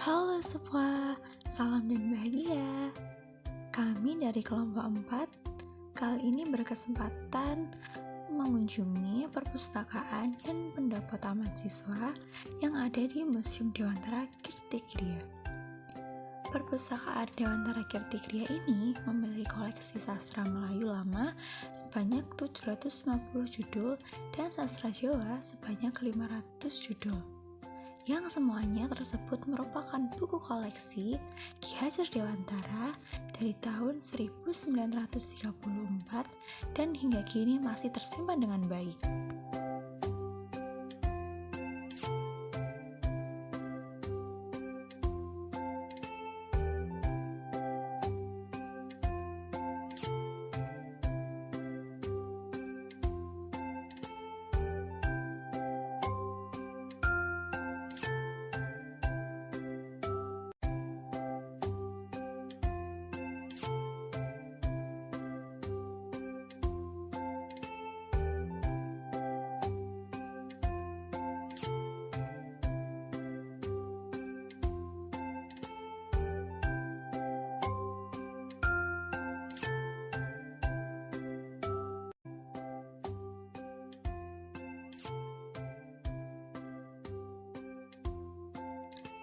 Halo semua, salam dan bahagia. Kami dari kelompok 4 kali ini berkesempatan mengunjungi perpustakaan dan pendopo taman siswa yang ada di Museum Dewantara Kirtikriya. Perpustakaan Dewantara Kirtikriya ini memiliki koleksi sastra Melayu lama sebanyak 750 judul dan sastra Jawa sebanyak 500 judul, yang semuanya tersebut merupakan buku koleksi Ki Hajar Dewantara dari tahun 1934 dan hingga kini masih tersimpan dengan baik.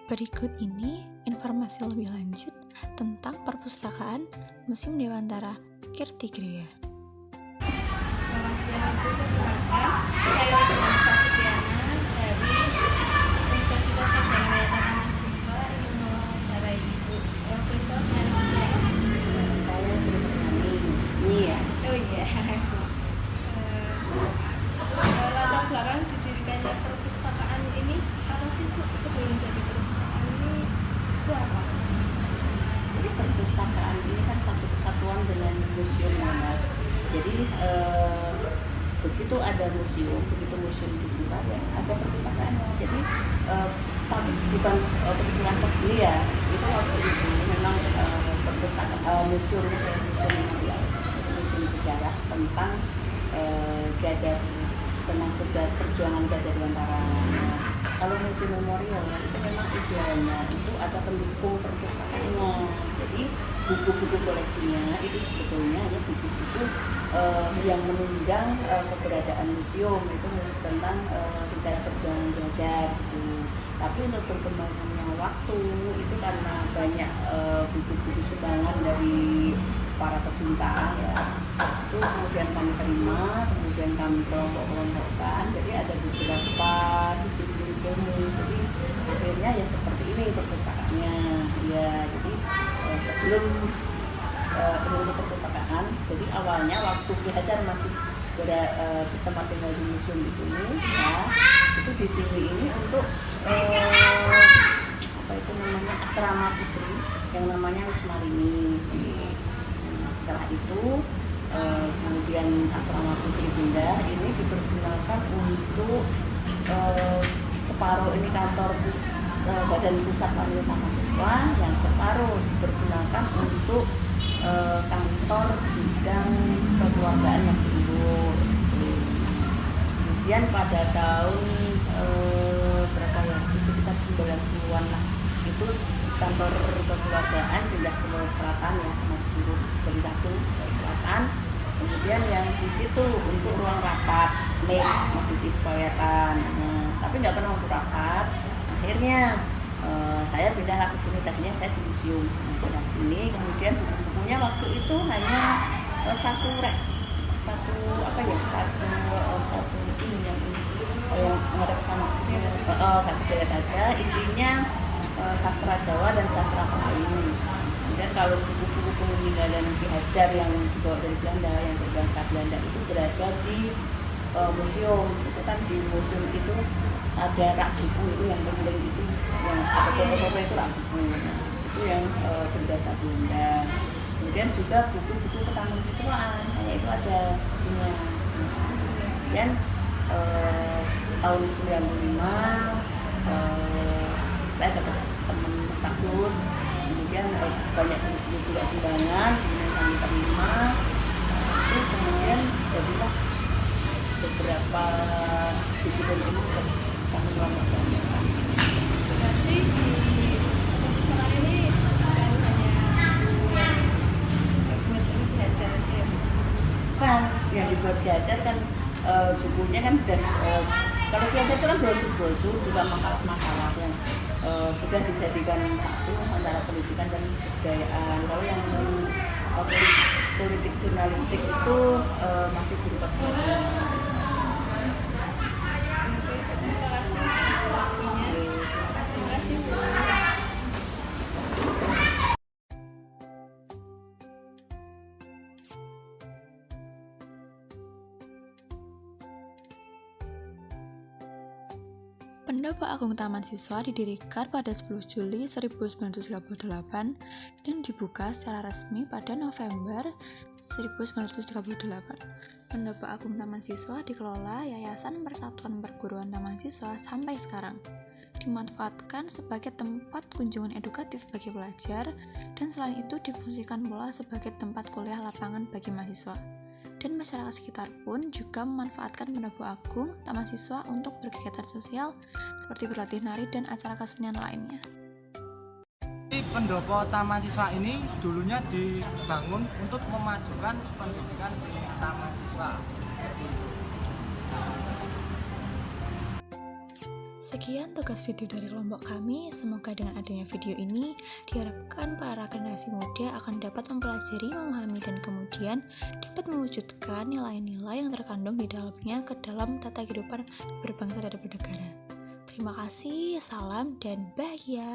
Berikut ini informasi lebih lanjut tentang perpustakaan Museum Dewantara Kirtikriya. Selamat siang, Bu. Perkenalkan, saya Rita Fitriana dari Universitas Sarjana Wilayah Taman Siswa ingin mewawancarai Ibu. Berikut mari silakan. Saya Sri Purnami. Ini ya. Oh iya. Latar belakang didirikannya perpustakaan ini apa sih, Bu? Sebelum jadi perpustakaan ini itu apa? Jadi perpustakaan ini kan satu kesatuan dengan museum ya. Jadi begitu ada museum, begitu museum dibuka ya ada perpustakaan. Jadi bukan perpustakaan segini ya. Itu waktu itu memang perpustakaan museum sejarah tentang Gajah tentang sejarah perjuangan Gajah Dewantara. Kalau museum memorial itu memang idealnya itu ada pendukung perpustakaannya. Jadi buku-buku koleksinya itu sebetulnya hanya buku-buku yang menunjang keberadaan museum itu tentang sejarah perjuangan Gajah gitu. Tapi untuk perkembangannya waktu itu karena banyak buku-buku sumbangan dari para pecinta ya, itu kemudian kami terima, kemudian kami kelompok-kelompokkan. Jadi ada beberapa disiplin ilmu. Jadi akhirnya ya seperti ini perpustakaannya ya. Jadi sebelum untuk perpustakaan, jadi awalnya waktu Ki Hajar masih tempat tinggal di museum itu ya, itu di sini ini untuk apa itu namanya asrama putri yang namanya Wismarini. Setelah itu kemudian asrama putri Bunda ini dipergunakan untuk separuh ini kantor Badan Pusat Wanita Mahasiswa, yang separuh dipergunakan untuk kantor bidang kekeluargaan masih ibu. Kemudian pada tahun berapa ya, itu sekitar 90-an lah, itu kantor kekeluargaan pindah ke selatan ya, masih ibu dari satu ke selatan. Kemudian yang di situ untuk ruang rapat masih sih kelihatan, tapi nggak pernah untuk rapat. Akhirnya saya pindah ke sini, tadinya saya di museum, pindah ke sini. Kemudian buku-bukunya waktu itu hanya satu ini yang ngadep sama satu deret aja, isinya sastra Jawa dan sastra Melayu. Kemudian kalau buku-buku peninggalan Ki Hajar yang dibawa dari Belanda, yang berbahasa Belanda itu berada di museum. Itu kan di museum itu ada rak buku itu yang penting itu, yang ada foto-foto itu rak buku. Itu yang berbahasa Belanda. Kemudian juga buku-buku ketaman siswaan, kayak itu aja punya. Kemudian tahun 95 saya dapat teman Sakus, kemudian banyak buku juga sumbangan, kemudian kami terima. Itu kemudian jadilah beberapa disiplin ini kami melakukan. Berarti di kan kalau Piaget itu kan brosur juga makalah-makalah yang sudah dijadikan satu antara pendidikan dan kebudayaan. Kalau yang politik jurnalistik itu masih berupa surat. Terima kasih atas waktunya. Terima kasih Bu. Pendopo Agung Taman Siswa didirikan pada 10 Juli 1938 dan dibuka secara resmi pada November 1938. Pendopo Agung Taman Siswa dikelola Yayasan Persatuan Perguruan Taman Siswa sampai sekarang. Dimanfaatkan sebagai tempat kunjungan edukatif bagi pelajar, dan selain itu difungsikan pula sebagai tempat kuliah lapangan bagi mahasiswa. Dan masyarakat sekitar pun juga memanfaatkan Pendopo Agung Taman Siswa untuk berkegiatan sosial seperti berlatih nari dan acara kesenian lainnya. Pendopo Taman Siswa ini dulunya dibangun untuk memajukan pendidikan di Taman Siswa. Sekian tugas video dari kelompok kami. Semoga dengan adanya video ini diharapkan para generasi muda akan dapat mempelajari, memahami, dan kemudian dapat mewujudkan nilai-nilai yang terkandung di dalamnya ke dalam tata kehidupan berbangsa dan bernegara. Terima kasih, salam, dan bahagia.